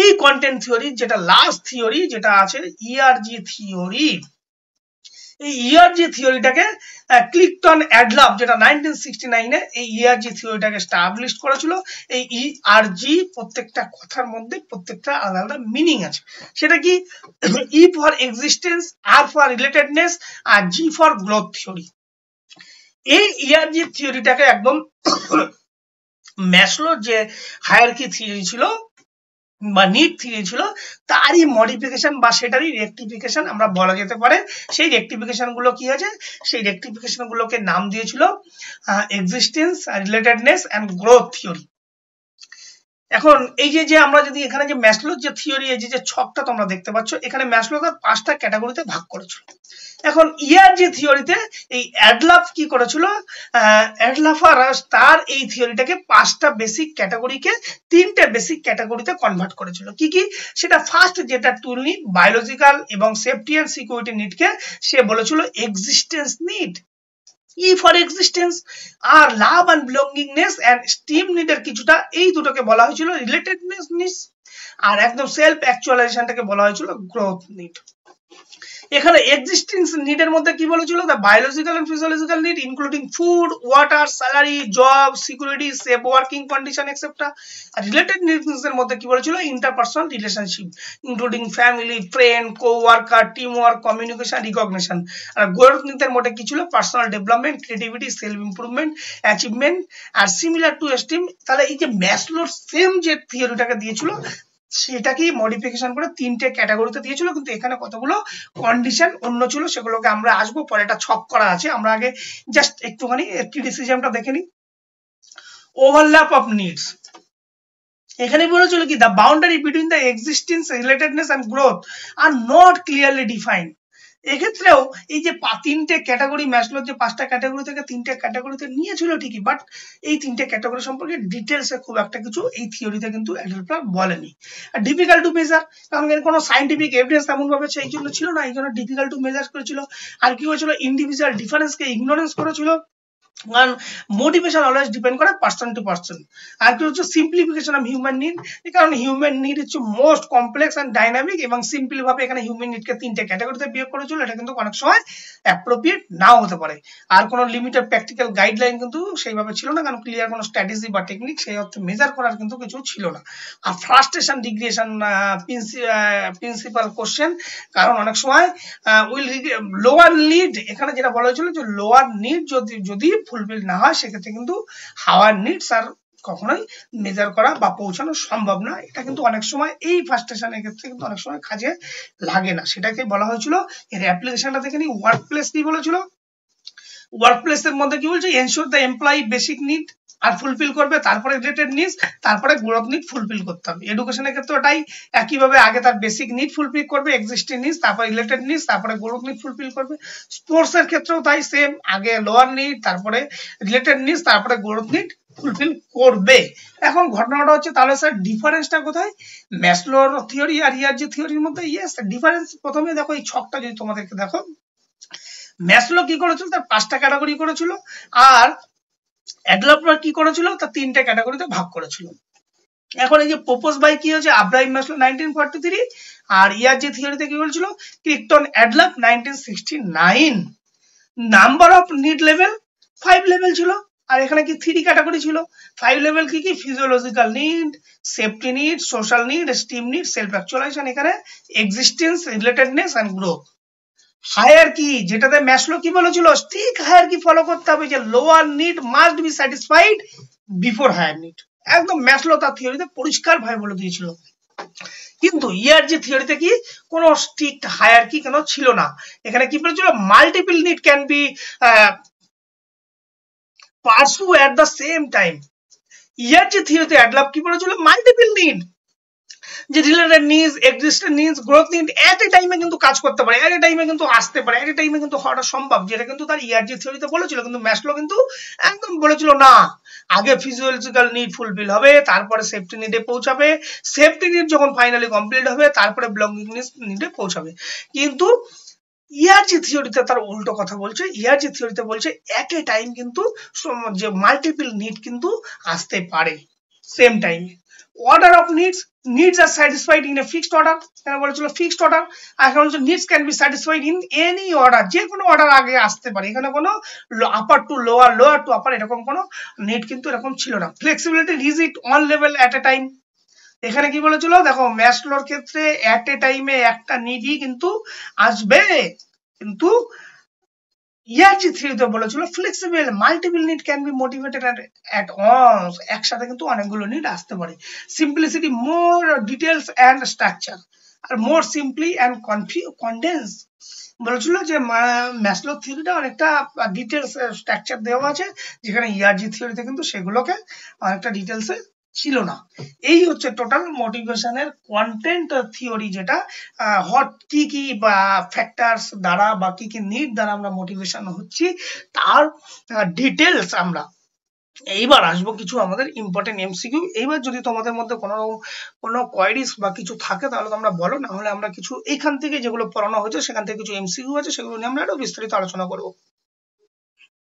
এই content theory যেটা last theory যেটা আছে ইআরজি থিওরি, এই ইআরজি থিওরিটাকে ক্লিকটন অ্যাডলফ যেটা 1969 এই ইআরজি থিওরিটাকে এস্টাবলিশ করেছিল। এই ইআরজি প্রত্যেকটা কথার মধ্যে প্রত্যেকটা আলাদা আলাদা মিনিং আছে। সেটা কি, ই ফর এক্সিস্টেন্স, আর ফর রিলেটেডনেস, আর জি ফর গ্রোথ থিওরি। এই ইআরজি থিওরিটাকে একদম ম্যাসলোর যে হায়ারার্কি থিওরি ছিল বা নিড থিওরি ছিল তারই মডিফিকেশন বা সেটারই রেকটিফিকেশন আমরা বলা যেতে পারে। সেই রেকটিফিকেশন গুলো কি আছে, সেই রেকটিফিকেশন গুলোকে নাম দিয়েছিল existence, relatedness and growth theory. এখন এই যে আমরা যদি এখানে যে ম্যাসলোর যে থিওরি, এই যে ছকটা তোমরা দেখতে পাচ্ছ, এখানে ম্যাসলো তার 5টা ক্যাটাগরিতে ভাগ করেছিল। এখন ইআরজি থিওরিতে এই অ্যাডলফ কি করেছিল, অ্যাডলফারাস তার এই থিওরিটাকে 5টা বেসিক ক্যাটাগরিকে 3টে বেসিক ক্যাটাগরিতে কনভার্ট করেছিল। কি কি সেটা, ফার্স্ট যেটা টুল নিড, বায়োলজিক্যাল এবং সেফটি এন্ড সিকিউরিটি নিডকে সে বলেছিল existence need, E for existence. আর love and belongingness and esteem নিডের কিছুটা, এই দুটোকে বলা হয়েছিল রিলেটেডনেস নিড। আর একদম সেলফ অ্যাকচুয়ালাইজেশনটাকে বলা হয়েছিল গ্রোথ নিড। এখানে এক্সিস্টেন্স নিডের মধ্যে কি বলেছিল, the biological and physiological need including food, water, salary, job, security, safe working condition etcetera. আর রিলেটেড নিডস এর মধ্যে কি বলেছিল, interpersonal relationship including family, friend, co-worker, team work, communication, recognition. আর গ্রোথ নিডের মধ্যে কি ছিল, personal development, creativity, self improvement, achievement আর সিমিলার টু এস্টিম। তাহলে এই যে ম্যাসলোর সেম যে থিওরিটাকে দিয়েছিল সেটাকেই মডিফিকেশন করে 3টে ক্যাটাগরিতে দিয়েছিল, কিন্তু এখানে কতগুলো কন্ডিশন অন্য ছিল, সেগুলোকে আমরা আসবো পরে। একটা ছক করা আছে, আমরা আগে জাস্ট একটুখানি ক্রিটিসিজমটা দেখে নিই। ওভারল্যাপ অফ নিডস, এখানে বলেছিল কি, the boundary between the existence, relatedness and growth are not clearly defined. এক্ষেত্রেও এই যে 3টে ক্যাটাগরি, ম্যাসলোর যে 5টা ক্যাটাগরি থেকে 3টে ক্যাটাগরিতে নিয়েছিল ঠিকই, বাট এই 3টে ক্যাটাগরি সম্পর্কে ডিটেলসে খুব একটা কিছু এই থিওরিতে কিন্তু অ্যাডলফ বলেনি। আর ডিফিকাল্ট টু মেজার, কারণ এর কোনো সাইন্টিফিক এভিডেন্স তেমন ভাবে সেই জন্য ছিল না, এই জন্য ডিফিকাল্ট টু মেজার করেছিল। আর কি হয়েছিল, ইন্ডিভিজুয়াল ডিফারেন্সকে ইগনোরেন্স করেছিল। কারণ মোটিভেশন অলওয়েজ ডিপেন্ড করে পার্সন টু পার্সন। আর কি হচ্ছে সিম্পলিফিকেশন অফ হিউম্যান নিড, কারণ হিউম্যান নিড হচ্ছে মোস্ট কমপ্লেক্স এন্ড ডাইনামিক, এবং সিম্পলি ভাবে এখানে হিউম্যান নিডকে 3টে ক্যাটাগরিতে বিয়োগ করেছিল। এটা কিন্তু অনেক সময় অ্যাপ্রোপ্রিয়েট নাও হতে পারে। আর কোনো লিমিটেড প্র্যাকটিক্যাল গাইডলাইন কিন্তু সেইভাবে ছিল না, কারণ ক্লিয়ার কোনো স্ট্র্যাটেজি বা টেকনিক সেই অর্থে মেজার করার কিন্তু কিছু ছিল না। আর ফ্রাস্ট্রেশন ডিগ্রেশন প্রিন্সিপাল কোশ্চেন, কারণ অনেক সময় উইল লোয়ার নিড, এখানে যেটা বলা হয়েছিল যে লোয়ার নিড যদি ফুলফিল না হয় সেক্ষেত্রে কিন্তু হাওয়ার নিডস আর কখনোই মেজার করা বা পৌঁছানো সম্ভব না। এটা কিন্তু অনেক সময় এই ফ্রাস্ট্রেশনের ক্ষেত্রে কিন্তু অনেক সময় কাজে লাগে না, সেটাকে বলা হয়েছিল। এর অ্যাপ্লিকেশনটা দেখে নি। ওয়ার্ক প্লেস কি বলেছিল, ওয়ার্ক প্লেসের মধ্যে কি বলছে, ensure the employee basic need আর ফুলফিল করবে, তারপরে রিলেটেড নিডস, তারপরে গ্রোথ নিড ফুলফিল করতে হবে। এডুকেশনের ক্ষেত্রে ওটাই একইভাবে, আগে তার বেসিক নিড ফুলফিল করবে, এক্সিস্টিং নিডস, তারপরে রিলেটেড নিডস, তারপরে গ্রোথ নিড ফুলফিল করবে। স্পোর্টস এর ক্ষেত্রেও তাই সেম, আগে লোয়ার নিড, তারপরে রিলেটেড নিডস, তারপরে গ্রোথ নিড ফুলফিল করবে। এখন ঘটনাটা হচ্ছে, তাহলে স্যার ডিফারেন্সটা কোথায় ম্যাসলোর থিওরি আর ইআরজি থিওরির মধ্যে? ইয়েস, ডিফারেন্স প্রথমে দেখো, এই ছকটা যদি তোমাদেরকে দেখো, ম্যাসলো কি করেছিল, তার 5টা ক্যাটাগরি করেছিল, আর অ্যাডলফ কি করেছিল, তার 3টে ক্যাটাগরিতে ভাগ করেছিল। এখন এই যে প্রপোজ বাই কি হচ্ছে, আব্রাহিম ম্যাসলো 1943, আর ইআরজি থিওরিতে কি বলছিল, Clayton Alderfer 1969। Number of need level 5 level ছিল, আর এখানে কি 3 ক্যাটাগরি ছিল। 5 লেভেল কি কি, physiological need, safety need, social need, esteem need, self actualisation, এখানে existence, relatedness and growth. Hierarchy, যেটাতে ম্যাসলো কি বলেছিল, স্ট্রিক হায়ারার্কি ফলো করতে হবে, যে lower need must be satisfied before higher need. একদম ম্যাসলো তার থিওরিতে পরিষ্কার ভাবে বলে দিয়েছিল। কিন্তু ইআরজি থিওরিতে কি কোনো স্ট্রিক্ট হায়ারার্কি কেন ছিল না। এখানে কি বলেছিল, multiple need can be pursue at the same time. ইআরজি থিওরিতে অ্যাডলফ কি বলেছিল, মাল্টিপল নিড, যে related needs, existent needs, growth need at a টাইমে কিন্তু কাজ করতে পারে, এট এ টাইমে কিন্তু আসতে পারে, এট এ টাইমে কিন্তু হওয়াটা সম্ভব, যেটা কিন্তু তার ইআরজি থিওরিতে বলেছিল। কিন্তু ম্যাসলো কিন্তু একদম বলেছিল না, আগে ফিজিওলজিক্যাল নিড ফুলফিল হবে, তারপরে সেফটি নিডে পৌঁছাবে, সেফটি নিড যখন ফাইনালি কমপ্লিট হবে তারপরে বিলঙ্গিংনেস নিডে পৌঁছাবে। কিন্তু ইআরজি থিওরিতে তার উল্টো কথা বলছে। ইআরজি থিওরিতে বলছে এট এ টাইম কিন্তু যে মাল্টিপল নিড কিন্তু আসতে পারে সেম টাইমে। Order of needs, needs are satisfied in a fixed order, এখানে বলেছিল ফিক্সড অর্ডার, আর এখানে বলেছিল needs can be satisfied in any order, যে কোনো অর্ডার আগে আসতে পারে, এখানে কোনো upper to lower, lower to upper এরকম কোনো নিড কিন্তু এরকম ছিল না। Flexibility reach it on level at a time, এখানে কি বলেছিল দেখো ম্যাসলোর ক্ষেত্রে অ্যাট এ টাইমে একটা নিডই কিন্তু আসবে, কিন্তু ERG 3 তে বলেছিল flexible multiple need can be motivated at once, একসাথে কিন্তু অনেকগুলো নিড আসতে পারে। Simplicity more details and structure, আর মোর সিম্পলি অ্যান্ড কনডেন্স, বলেছিল যে ম্যাসলো থিওরিটা অনেকটা ডিটেলস স্ট্রাকচার দেওয়া আছে, যেখানে ERG থিওরিতে কিন্তু সেগুলোকে অনেকটা ডিটেলসে ছিল না। এই হচ্ছে টোটাল মোটিভেশনের কন্টেন্ট থিওরি, যেটা হট কি কি বা ফ্যাক্টরস দ্বারা বা কি কি নিড দ্বারা আমরা মোটিভেশন হচ্ছি তার ডিটেলস আমরা। এইবার আসবো কিছু আমাদের ইম্পর্টেন্ট এমসিকিউ। এইবার যদি তোমাদের মধ্যে কোনো কোয়ারিজ বা কিছু থাকে তাহলে তোমরা বলো, না হলে আমরা কিছু এইখান থেকে যেগুলো পড়ানো হয়েছে সেখান থেকে কিছু এমসিকিউ আছে সেগুলো নিয়ে আমরা আরো বিস্তারিত আলোচনা করবো।